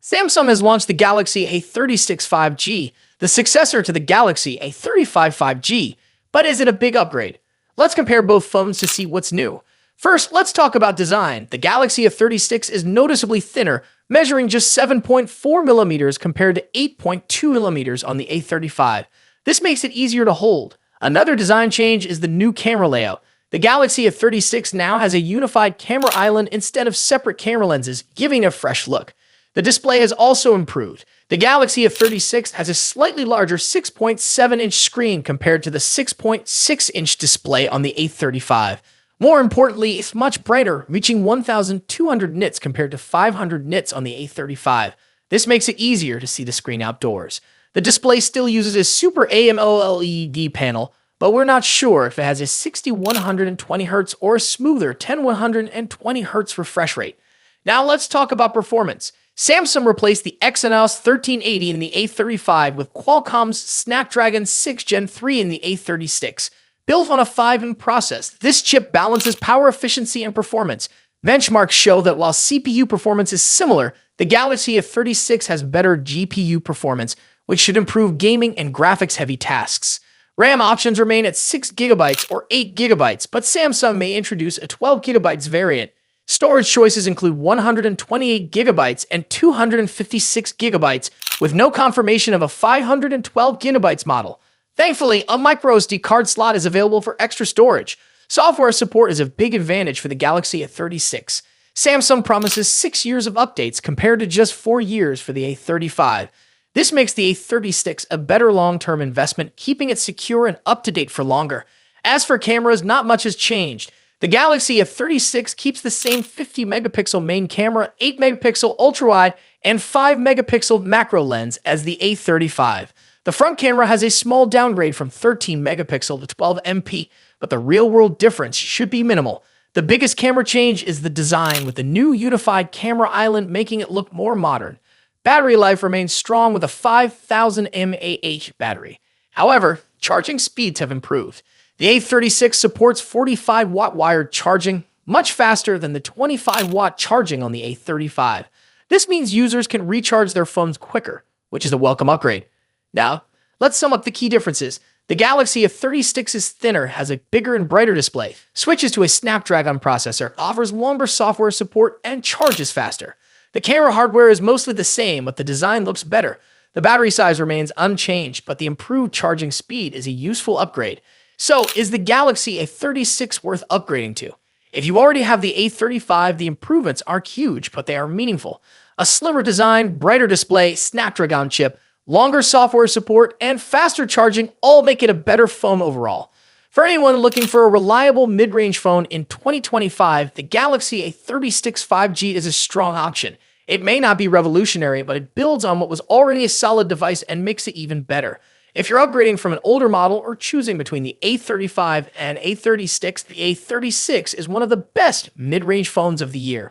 Samsung has launched the Galaxy A36 5G, the successor to the Galaxy A35 5G. But is it a big upgrade? Let's compare both phones to see what's new. First, let's talk about design. The Galaxy A36 is noticeably thinner, measuring just 7.4 millimeters compared to 8.2 millimeters on the A35. This makes it easier to hold. Another design change is the new camera layout. The Galaxy A36 now has a unified camera island instead of separate camera lenses, giving a fresh look. The display has also improved. The Galaxy A36 has a slightly larger 6.7-inch screen compared to the 6.6-inch display on the A35. More importantly, it's much brighter, reaching 1,200 nits compared to 500 nits on the A35. This makes it easier to see the screen outdoors. The display still uses a Super AMOLED panel, but we're not sure if it has a 60-120Hz or a smoother 10-120Hz refresh rate. Now let's talk about performance. Samsung replaced the Exynos 1380 in the A35 with Qualcomm's Snapdragon 6 Gen 3 in the A36. Built on a 5-in process, this chip balances power efficiency and performance. Benchmarks show that while CPU performance is similar, the Galaxy A36 has better GPU performance, which should improve gaming and graphics-heavy tasks. RAM options remain at 6GB or 8GB, but Samsung may introduce a 12GB variant. Storage choices include 128GB and 256GB, with no confirmation of a 512GB model. Thankfully, a microSD card slot is available for extra storage. Software support is a big advantage for the Galaxy A36. Samsung promises 6 years of updates compared to just 4 years for the A35. This makes the A36 a better long-term investment, keeping it secure and up-to-date for longer. As for cameras, not much has changed. The Galaxy A36 keeps the same 50-megapixel main camera, 8-megapixel ultra-wide, and 5-megapixel macro lens as the A35. The front camera has a small downgrade from 13-megapixel to 12MP, but the real-world difference should be minimal. The biggest camera change is the design, with the new unified camera island making it look more modern. Battery life remains strong with a 5,000 mAh battery. However, charging speeds have improved. The A36 supports 45-watt wired charging, much faster than the 25-watt charging on the A35. This means users can recharge their phones quicker, which is a welcome upgrade. Now, let's sum up the key differences. The Galaxy A36 is thinner, has a bigger and brighter display, switches to a Snapdragon processor, offers longer software support, and charges faster. The camera hardware is mostly the same, but the design looks better. The battery size remains unchanged, but the improved charging speed is a useful upgrade. So, is the Galaxy A36 worth upgrading to? If you already have the A35, the improvements aren't huge, but they are meaningful. A slimmer design, brighter display, Snapdragon chip, longer software support, and faster charging all make it a better phone overall. For anyone looking for a reliable mid-range phone in 2025, the Galaxy A36 5G is a strong option. It may not be revolutionary, but it builds on what was already a solid device and makes it even better. If you're upgrading from an older model or choosing between the A35 and A36, the A36 is one of the best mid-range phones of the year.